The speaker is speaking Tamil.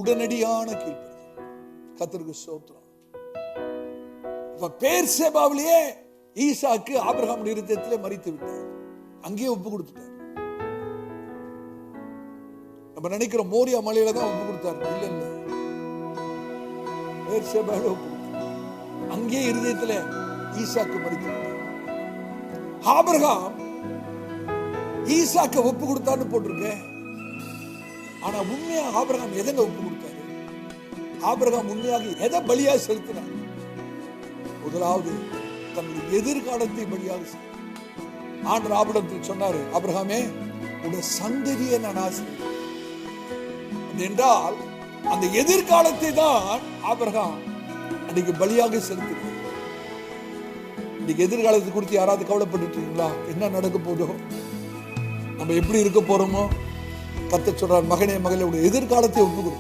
உடனடியான கீழ்ப்படிதல். கர்த்தருக்கு ஸ்தோத்திரம். பேர்சேபாவிலேயே ஈசாக்கு ஆபிரகாம் இருதயத்திலே மரித்து விட்டார். அங்கேயே ஒப்பு கொடுத்துட்டார். நம்ம நினைக்கிறோம் மோரியா மலையில தான் ஒப்பு கொடுத்தாரு. இல்ல இல்ல, பேர்சேபாவில ஒப்பு கொடுத்தார். அங்கேயே இருதயத்திலே ஈசாக்கு மரித்து விட்டார். ஆபிரகாம் ஈசாக்க ஒப்பு கொடுத்தான்னு போட்டிருக்கு. ஆனா உண்மையா ஆபிரகாம் எதங்க ஒப்பு கொடுத்தாரு? ஆபிரகாம் உண்மையாக எதை பலியா செலுத்தினார்? முதலாவது தன்னுடைய எதிர்காலத்தை பலியாக செலுத்தினார். ஆண்டவர் ஆபிரகாமுக்கு சொன்னாரு, ஆபிரகாமே உடைய சந்ததியை நான் ஆசீர்வதிப்பேன் என்றால் அந்த எதிர்காலத்தை தான் ஆபிரகாம் அன்னைக்கு பலியாக செலுத்தினார். இன்னைக்கு எதிர்காலத்தை குறித்து யாராவது கவலைப்பட்டுட்டீங்களா? என்ன நடக்க போதோ, நம்ம எப்படி இருக்க போறோமோ? கர்த்தர் சொல்றார், மகனே மகளே உடைய எதிர்காலத்தை ஒப்புக்கொடு.